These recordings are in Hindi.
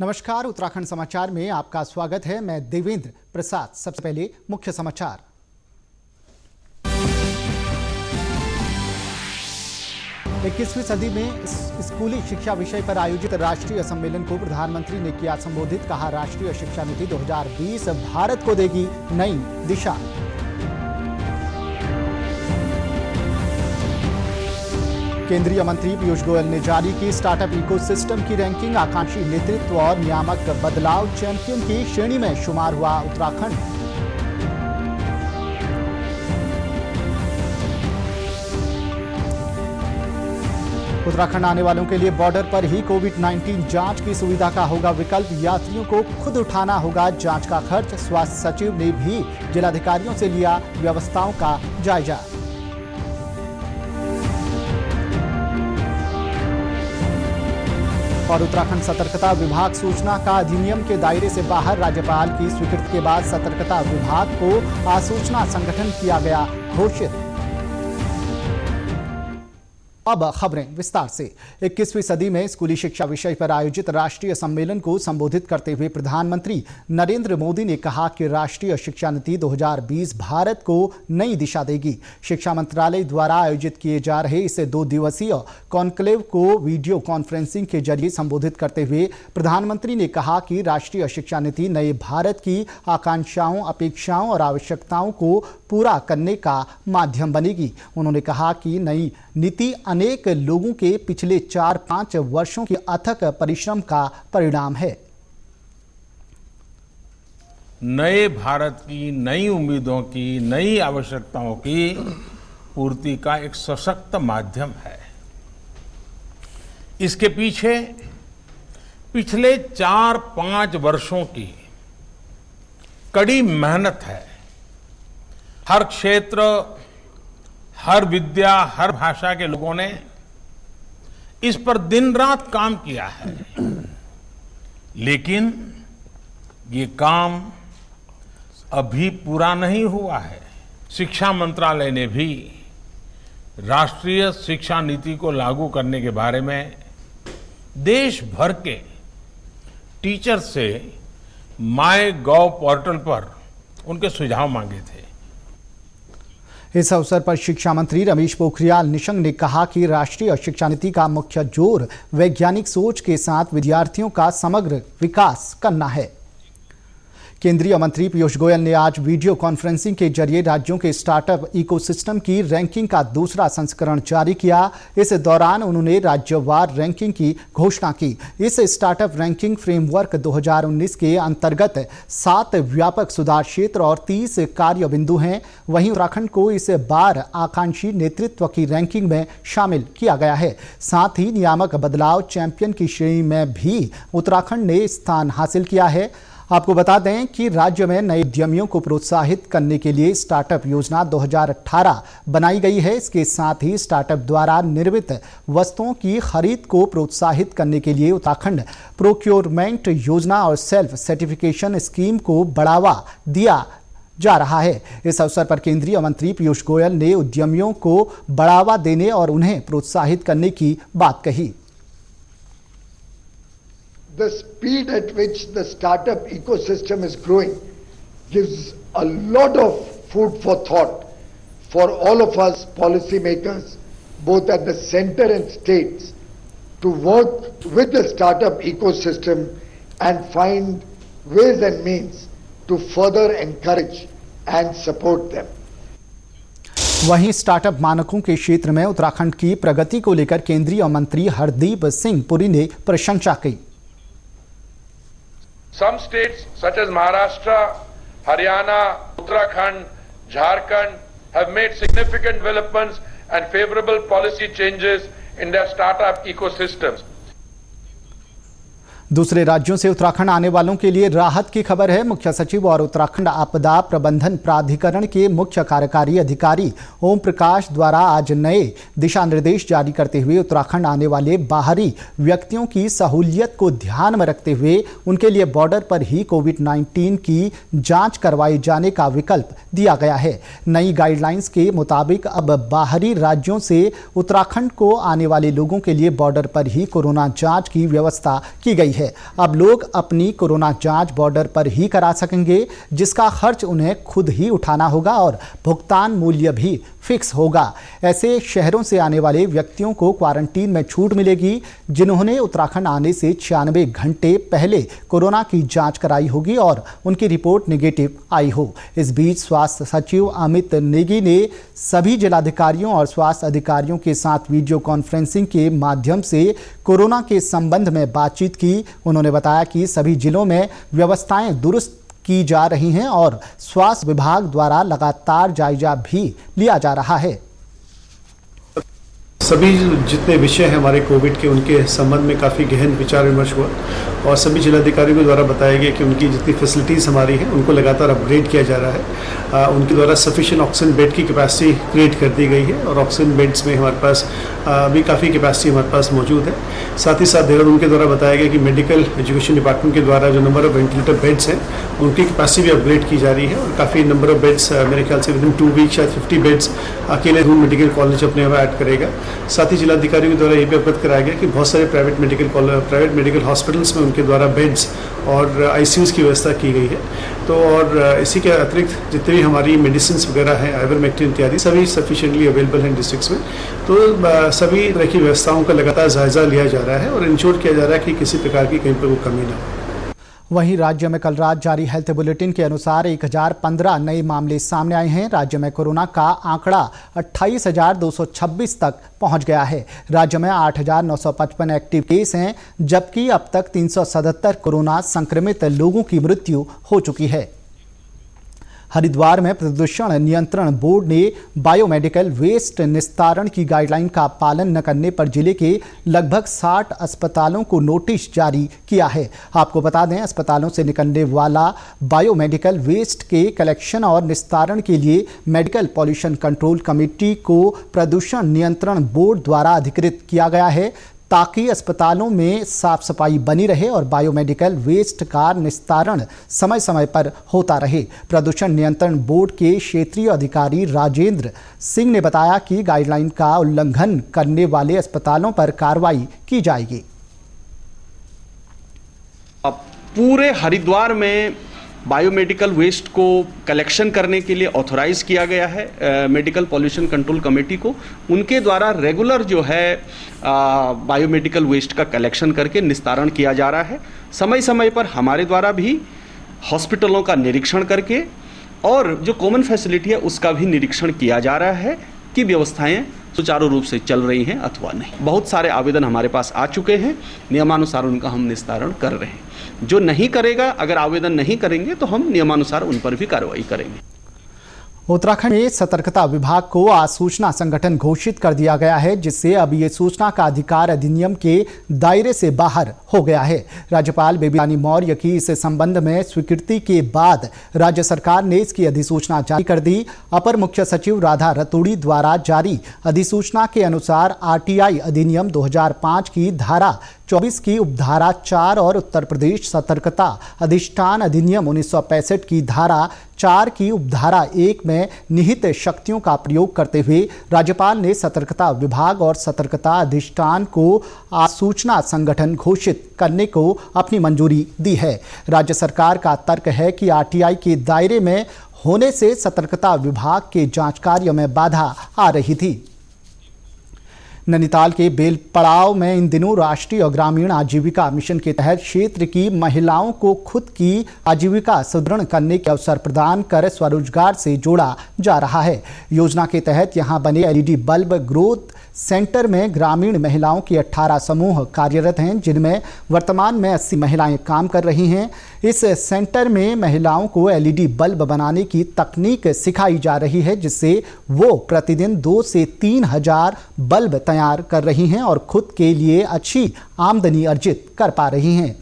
नमस्कार, उत्तराखंड समाचार में आपका स्वागत है। मैं देवेंद्र प्रसाद। सबसे पहले मुख्य समाचार। इक्कीसवीं सदी में स्कूली शिक्षा विषय पर आयोजित राष्ट्रीय सम्मेलन को प्रधानमंत्री ने किया संबोधित। कहा, राष्ट्रीय शिक्षा नीति 2020 भारत को देगी नई दिशा। केंद्रीय मंत्री पीयूष गोयल ने जारी की स्टार्टअप इकोसिस्टम की रैंकिंग। आकांक्षी नेतृत्व और नियामक बदलाव चैंपियन की श्रेणी में शुमार हुआ उत्तराखंड। उत्तराखंड आने वालों के लिए बॉर्डर पर ही कोविड-19 जांच की सुविधा का होगा विकल्प। यात्रियों को खुद उठाना होगा जांच का खर्च। स्वास्थ्य सचिव ने भी जिलाधिकारियों से लिया व्यवस्थाओं का जायजा। और उत्तराखंड सतर्कता विभाग सूचना का अधिनियम के दायरे से बाहर। राज्यपाल की स्वीकृति के बाद सतर्कता विभाग को आसूचना संगठन किया गया घोषित। अब खबरें विस्तार से। 21वीं सदी में स्कूली शिक्षा विषय पर आयोजित राष्ट्रीय सम्मेलन को संबोधित करते हुए प्रधानमंत्री नरेंद्र मोदी ने कहा कि राष्ट्रीय शिक्षा नीति 2020 भारत को नई दिशा देगी। शिक्षा मंत्रालय द्वारा आयोजित किए जा रहे इस 2 दिवसीय कॉन्क्लेव को वीडियो कॉन्फ्रेंसिंग के जरिए संबोधित करते हुए प्रधानमंत्री ने कहा कि राष्ट्रीय शिक्षा नीति नए भारत की आकांक्षाओं, अपेक्षाओं और आवश्यकताओं को पूरा करने का माध्यम बनेगी। उन्होंने कहा कि नई नीति अनेक लोगों के पिछले 4-5 वर्षों के अथक परिश्रम का परिणाम है। नए भारत की, नई उम्मीदों की, नई आवश्यकताओं की पूर्ति का एक सशक्त माध्यम है। इसके पीछे पिछले 4-5 वर्षों की कड़ी मेहनत है। हर क्षेत्र, हर विद्या, हर भाषा के लोगों ने इस पर दिन रात काम किया है। लेकिन ये काम अभी पूरा नहीं हुआ है। शिक्षा मंत्रालय ने भी राष्ट्रीय शिक्षा नीति को लागू करने के बारे में देश भर के टीचर से माय.गॉव पोर्टल पर उनके सुझाव मांगे थे। इस अवसर पर शिक्षा मंत्री रमेश पोखरियाल निशंक ने कहा कि राष्ट्रीय शिक्षा नीति का मुख्य जोर वैज्ञानिक सोच के साथ विद्यार्थियों का समग्र विकास करना है। केंद्रीय मंत्री पीयूष गोयल ने आज वीडियो कॉन्फ्रेंसिंग के जरिए राज्यों के स्टार्टअप इकोसिस्टम की रैंकिंग का दूसरा संस्करण जारी किया। इस दौरान उन्होंने राज्यवार रैंकिंग की घोषणा की। इस स्टार्टअप रैंकिंग फ्रेमवर्क 2019 के अंतर्गत 7 व्यापक सुधार क्षेत्र और 30 कार्य बिंदु हैं। वहीं उत्तराखंड को इस बार आकांक्षी नेतृत्व की रैंकिंग में शामिल किया गया है। साथ ही नियामक बदलाव चैंपियन की श्रेणी में भी उत्तराखंड ने स्थान हासिल किया है। आपको बता दें कि राज्य में नए उद्यमियों को प्रोत्साहित करने के लिए स्टार्टअप योजना 2018 बनाई गई है। इसके साथ ही स्टार्टअप द्वारा निर्मित वस्तुओं की खरीद को प्रोत्साहित करने के लिए उत्तराखंड प्रोक्योरमेंट योजना और सेल्फ सर्टिफिकेशन स्कीम को बढ़ावा दिया जा रहा है। इस अवसर पर केंद्रीय मंत्री पीयूष गोयल ने उद्यमियों को बढ़ावा देने और उन्हें प्रोत्साहित करने की बात कही। The speed at which the startup ecosystem is growing gives a lot of food for thought for all of us policymakers, both at the center and states, to work with the startup ecosystem and find ways and means to further encourage and support them. वहीं स्टार्टअप मानकों के क्षेत्र में उत्तराखंड की प्रगति को लेकर केंद्रीय मंत्री हरदीप सिंह पुरी ने प्रशंसा की। Some states such as Maharashtra, Haryana, Uttarakhand, Jharkhand have made significant developments and favorable policy changes in their startup ecosystems. दूसरे राज्यों से उत्तराखंड आने वालों के लिए राहत की खबर है। मुख्य सचिव और उत्तराखंड आपदा प्रबंधन प्राधिकरण के मुख्य कार्यकारी अधिकारी ओम प्रकाश द्वारा आज नए दिशा निर्देश जारी करते हुए उत्तराखंड आने वाले बाहरी व्यक्तियों की सहूलियत को ध्यान में रखते हुए उनके लिए बॉर्डर पर ही कोविड-19 की जांच करवाए जाने का विकल्प दिया गया है। नई गाइडलाइंस के मुताबिक अब बाहरी राज्यों से उत्तराखंड को आने वाले लोगों के लिए बॉर्डर पर ही कोरोना जांच की व्यवस्था की गई है। है। अब लोग अपनी कोरोना जांच बॉर्डर पर ही करा सकेंगे, जिसका खर्च उन्हें खुद ही उठाना होगा और भुगतान मूल्य भी फिक्स होगा। ऐसे शहरों से आने वाले व्यक्तियों को क्वारंटीन में छूट मिलेगी जिन्होंने उत्तराखंड आने से 96 घंटे पहले कोरोना की जांच कराई होगी और उनकी रिपोर्ट नेगेटिव आई हो। इस बीच स्वास्थ्य सचिव अमित नेगी ने सभी जिलाधिकारियों और स्वास्थ्य अधिकारियों के साथ वीडियो कॉन्फ्रेंसिंग के माध्यम से कोरोना के संबंध में बातचीत की। उन्होंने बताया कि सभी जिलों में व्यवस्थाएं दुरुस्त की जा रही हैं और स्वास्थ्य विभाग द्वारा लगातार जायजा भी लिया जा रहा है। सभी जितने विषय हैं हमारे कोविड के, उनके संबंध में काफ़ी गहन विचार विमर्श हुआ और सभी जिलाधिकारियों के द्वारा बताया गया कि उनकी जितनी फैसिलिटीज़ हमारी हैं उनको लगातार अपग्रेड किया जा रहा है। उनके द्वारा सफिशिएंट ऑक्सीजन बेड की कैपेसिटी क्रिएट कर दी गई है और ऑक्सीजन बेड्स में हमारे पास अभी काफ़ी कैपेसिटी हमारे पास मौजूद है। साथ ही साथ देहरादून के द्वारा बताया गया कि मेडिकल एजुकेशन डिपार्टमेंट के द्वारा जो नंबर ऑफ वेंटिलेटर बेड्स हैं उनकी कैपेसिटी भी अपग्रेड की जा रही है और काफ़ी नंबर ऑफ बेड्स मेरे ख्याल से विदिन 2 वीक शायद 50 बेड्स अकेले रूम मेडिकल कॉलेज अपने यहाँ ऐड करेगा। साथ ही जिलाधिकारियों के द्वारा ये भी अवगत कराया गया कि बहुत सारे प्राइवेट मेडिकल हॉस्पिटल्स में उनके द्वारा बेड्स और आईसीयूज़ की व्यवस्था की गई है। तो और इसी के अतिरिक्त जितनी भी हमारी मेडिसिन वगैरह हैं, आइवरमेक्टिन इत्यादि, सभी सफिशिएंटली अवेलेबल हैं डिस्ट्रिक्ट्स में। तो सभी तरह की व्यवस्थाओं का लगातार जायजा लिया जा रहा है और इंश्योर किया जा रहा है कि किसी प्रकार की कहीं पर वो कमी ना हो। वहीं राज्य में कल रात जारी हेल्थ बुलेटिन के अनुसार 1015 नए मामले सामने आए हैं। राज्य में कोरोना का आंकड़ा 28,226 तक पहुंच गया है। राज्य में 8,955 एक्टिव केस हैं, जबकि अब तक 377 कोरोना संक्रमित लोगों की मृत्यु हो चुकी है। हरिद्वार में प्रदूषण नियंत्रण बोर्ड ने बायोमेडिकल वेस्ट निस्तारण की गाइडलाइन का पालन न करने पर जिले के लगभग 60 अस्पतालों को नोटिस जारी किया है। आपको बता दें, अस्पतालों से निकलने वाला बायोमेडिकल वेस्ट के कलेक्शन और निस्तारण के लिए मेडिकल पॉल्यूशन कंट्रोल कमेटी को प्रदूषण नियंत्रण बोर्ड द्वारा अधिकृत किया गया है, ताकि अस्पतालों में साफ सफाई बनी रहे और बायोमेडिकल वेस्ट का निस्तारण समय समय पर होता रहे। प्रदूषण नियंत्रण बोर्ड के क्षेत्रीय अधिकारी राजेंद्र सिंह ने बताया कि गाइडलाइन का उल्लंघन करने वाले अस्पतालों पर कार्रवाई की जाएगी। पूरे हरिद्वार में बायोमेडिकल वेस्ट को कलेक्शन करने के लिए ऑथोराइज किया गया है मेडिकल पॉल्यूशन कंट्रोल कमेटी को। उनके द्वारा रेगुलर जो है बायोमेडिकल वेस्ट का कलेक्शन करके निस्तारण किया जा रहा है। समय समय पर हमारे द्वारा भी हॉस्पिटलों का निरीक्षण करके और जो कॉमन फैसिलिटी है उसका भी निरीक्षण किया जा रहा है कि व्यवस्थाएं सुचारू रूप से चल रही हैं अथवा नहीं। बहुत सारे आवेदन हमारे पास आ चुके हैं, नियमानुसार उनका हम निस्तारण कर रहे हैं। जो नहीं करेगा, अगर आवेदन नहीं करेंगे तो हम नियमानुसार उन पर भी कार्रवाई करेंगे। उत्तराखंड में सतर्कता विभाग को आज सूचना संगठन घोषित कर दिया गया है, जिससे अब ये सूचना का अधिकार अधिनियम के दायरे से बाहर हो गया है। राज्यपाल बेबी रानी मौर्य की इस संबंध में स्वीकृति के बाद राज्य सरकार ने इसकी अधिसूचना जारी कर दी। अपर मुख्य सचिव राधा रतूड़ी द्वारा जारी अधिसूचना के अनुसार आरटीआई अधिनियम 2005 की धारा 24 की उपधारा 4 और उत्तर प्रदेश सतर्कता अधिष्ठान अधिनियम 1965 की धारा 4 की उपधारा 1 में निहित शक्तियों का प्रयोग करते हुए राज्यपाल ने सतर्कता विभाग और सतर्कता अधिष्ठान को सूचना संगठन घोषित करने को अपनी मंजूरी दी है। राज्य सरकार का तर्क है कि आरटीआई के दायरे में होने से सतर्कता विभाग के जांच कार्य में बाधा आ रही थी। नैनीताल के बेलपड़ाव में इन दिनों राष्ट्रीय और ग्रामीण आजीविका मिशन के तहत क्षेत्र की महिलाओं को खुद की आजीविका सुदृढ़ करने के अवसर प्रदान कर स्वरोजगार से जोड़ा जा रहा है। योजना के तहत यहां बने एलईडी बल्ब ग्रोथ सेंटर में ग्रामीण महिलाओं के 18 समूह कार्यरत हैं, जिनमें वर्तमान में 80 महिलाएं काम कर रही हैं। इस सेंटर में महिलाओं को एलईडी बल्ब बनाने की तकनीक सिखाई जा रही है, जिससे वो प्रतिदिन 2 से 3 हजार बल्ब तैयार कर रही हैं और खुद के लिए अच्छी आमदनी अर्जित कर पा रही हैं।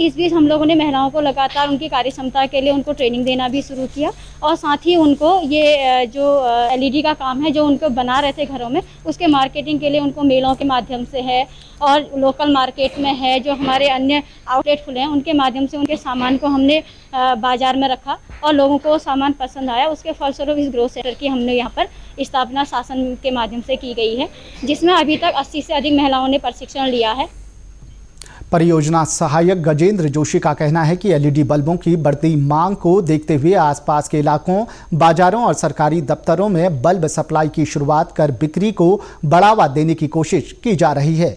इस बीच हम लोगों ने महिलाओं को लगातार उनकी कार्य क्षमता के लिए उनको ट्रेनिंग देना भी शुरू किया और साथ ही उनको ये जो एलईडी का काम है जो उनको बना रहे थे घरों में, उसके मार्केटिंग के लिए उनको मेलों के माध्यम से है और लोकल मार्केट में है जो हमारे अन्य आउटलेट खुले हैं उनके माध्यम से उनके सामान को हमने बाजार में रखा और लोगों को सामान पसंद आया। उसके फलस्वरूप इस ग्रोथ सेंटर की हमने यहाँ पर स्थापना शासन के माध्यम से की गई है, जिसमें अभी तक 80 से अधिक महिलाओं ने प्रशिक्षण लिया है। परियोजना सहायक गजेंद्र जोशी का कहना है कि एलईडी बल्बों की बढ़ती मांग को देखते हुए आसपास के इलाकों, बाजारों और सरकारी दफ्तरों में बल्ब सप्लाई की शुरुआत कर बिक्री को बढ़ावा देने की कोशिश की जा रही है।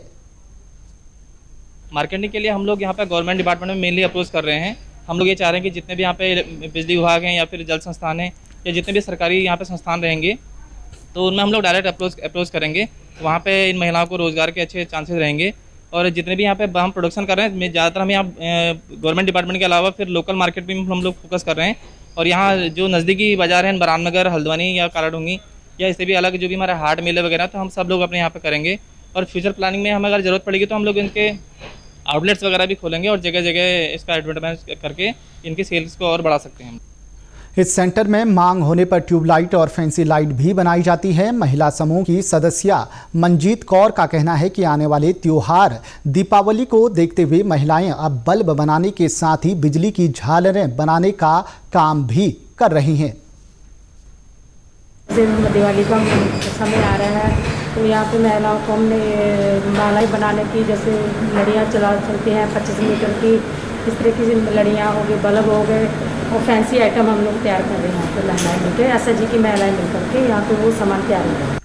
मार्केटिंग के लिए हम लोग यहाँ पे गवर्नमेंट डिपार्टमेंट में मेनली अप्रोच कर रहे हैं। हम लोग ये चाह रहे हैं कि जितने भी यहाँ पे बिजली विभाग हैं या फिर जल संस्थान है या जितने भी सरकारी यहाँ पे संस्थान रहेंगे तो उनमें हम लोग डायरेक्ट अप्रोच करेंगे। वहाँ पे इन महिलाओं को रोजगार के अच्छे चांसेस रहेंगे। और जितने भी यहाँ पे हम प्रोडक्शन कर रहे हैं ज़्यादातर हम यहाँ गवर्नमेंट डिपार्टमेंट के अलावा फिर लोकल मार्केट में हम लोग फोकस कर रहे हैं। और यहाँ जो नज़दीकी बाजार हैं बरामनगर, हल्द्वानी या कालाडूंगी या इससे भी अलग जो भी हमारे हाट मेले वगैरह तो हम सब लोग अपने यहाँ पे करेंगे। और फ्यूचर प्लानिंग में हमें अगर ज़रूरत पड़ेगी तो हम लोग इनके आउटलेट्स वगैरह भी खोलेंगे और जगह जगह इसका एडवर्टाइजमेंट करके इनकी सेल्स को और बढ़ा सकते हैं। इस सेंटर में मांग होने पर ट्यूबलाइट और फैंसी लाइट भी बनाई जाती है। महिला समूह की सदस्य मंजीत कौर का कहना है कि आने वाले त्योहार दीपावली को देखते हुए महिलाएं अब बल्ब बनाने के साथ ही बिजली की झालरें बनाने का काम भी कर रही हैं। दिवाली का समय आ रहा है तो यहाँ पे महिलाओं को हमने मालाएं बनाने की, जैसे लड़ियाँ चलती हैं 25 मीटर की, इस तरह की लड़ियाँ हो गई, बल्ब हो गए और फैंसी आइटम हम लोग तैयार कर रहे हैं। यहाँ पे महिलाएं मिलकर एसएचजी की महिलाएं मिलकर के यहाँ पे वो सामान तैयार हो रहा है।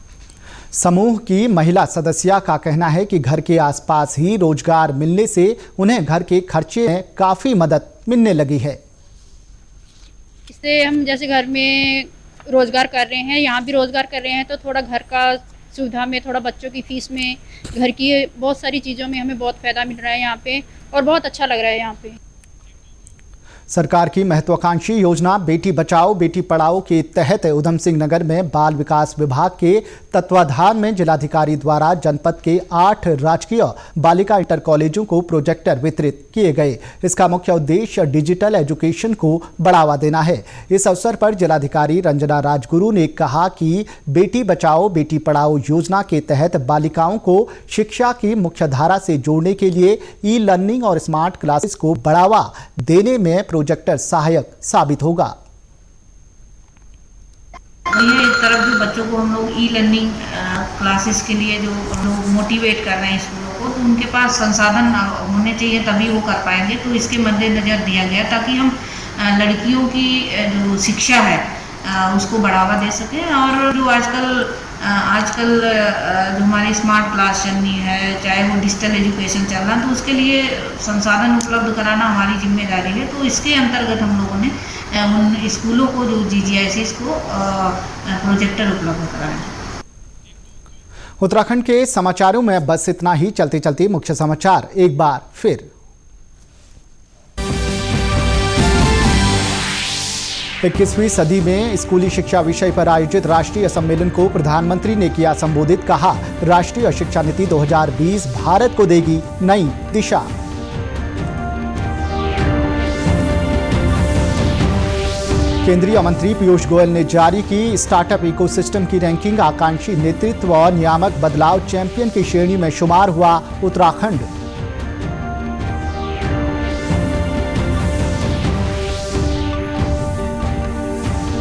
समूह की महिला सदस्य का कहना है कि घर के आसपास ही रोजगार मिलने से उन्हें घर के खर्चे में काफ़ी मदद मिलने लगी है। इससे हम जैसे घर में रोजगार कर रहे हैं, यहाँ भी रोजगार कर रहे हैं तो थोड़ा घर का सुविधा में, थोड़ा बच्चों की फीस में, घर की बहुत सारी चीज़ों में हमें बहुत फ़ायदा मिल रहा है यहाँ पे और बहुत अच्छा लग रहा है यहाँ पे। सरकार की महत्वाकांक्षी योजना बेटी बचाओ बेटी पढ़ाओ के तहत उधम सिंह नगर में बाल विकास विभाग के तत्वाधान में जिलाधिकारी द्वारा जनपद के 8 राजकीय बालिका इंटर कॉलेजों को प्रोजेक्टर वितरित किए गए। इसका मुख्य उद्देश्य डिजिटल एजुकेशन को बढ़ावा देना है। इस अवसर पर जिलाधिकारी रंजना राजगुरु ने कहा कि बेटी बचाओ बेटी पढ़ाओ योजना के तहत बालिकाओं को शिक्षा की मुख्यधारा से जोड़ने के लिए ई लर्निंग और स्मार्ट क्लासेस को बढ़ावा देने में प्रोजेक्टर सहायक साबित होगा। ये एक तरफ जो बच्चों को हम लोग ई लर्निंग क्लासेस के लिए जो हम लोग मोटिवेट कर रहे हैं स्कूलों को, तो उनके पास संसाधन होने चाहिए तभी वो कर पाएंगे। तो इसके मद्देनजर दिया गया ताकि हम लड़कियों की जो शिक्षा है उसको बढ़ावा दे सकें। और जो आजकल जो हमारी स्मार्ट क्लास चलनी है, चाहे वो डिजिटल एजुकेशन चल रहा है, तो उसके लिए संसाधन उपलब्ध कराना हमारी जिम्मेदारी है। तो इसके अंतर्गत हम लोगों ने उन स्कूलों को जो GGICs को प्रोजेक्टर उपलब्ध कराया। उत्तराखंड के समाचारों में बस इतना ही। चलते चलते मुख्य समाचार एक बार फिर। 21वीं सदी में स्कूली शिक्षा विषय पर आयोजित राष्ट्रीय सम्मेलन को प्रधानमंत्री ने किया संबोधित। कहा, राष्ट्रीय शिक्षा नीति 2020 भारत को देगी नई दिशा। केंद्रीय मंत्री पीयूष गोयल ने जारी की स्टार्टअप इकोसिस्टम की रैंकिंग। आकांक्षी नेतृत्व और नियामक बदलाव चैंपियन की श्रेणी में शुमार हुआ उत्तराखंड।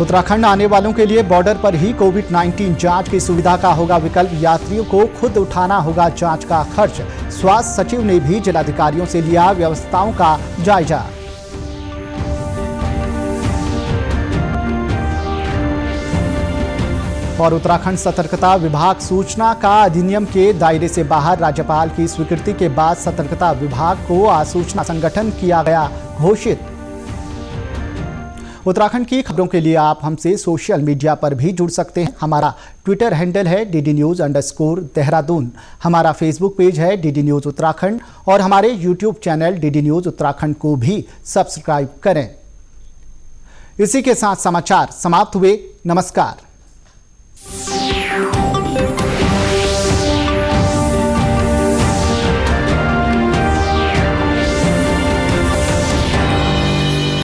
उत्तराखंड आने वालों के लिए बॉर्डर पर ही कोविड-19 जांच की सुविधा का होगा विकल्प। यात्रियों को खुद उठाना होगा जांच का खर्च। स्वास्थ्य सचिव ने भी जिलाधिकारियों से लिया व्यवस्थाओं का जायजा। और उत्तराखंड सतर्कता विभाग सूचना का अधिनियम के दायरे से बाहर। राज्यपाल की स्वीकृति के बाद सतर्कता विभाग को आसूचना संगठन किया गया घोषित। उत्तराखंड की खबरों के लिए आप हमसे सोशल मीडिया पर भी जुड़ सकते हैं। हमारा ट्विटर हैंडल है DDNews_देहरादून। हमारा फेसबुक पेज है DD News उत्तराखंड और हमारे YouTube channel DD News Uttarakhand को भी सब्सक्राइब करें। इसी के साथ समाचार समाप्त हुए। नमस्कार।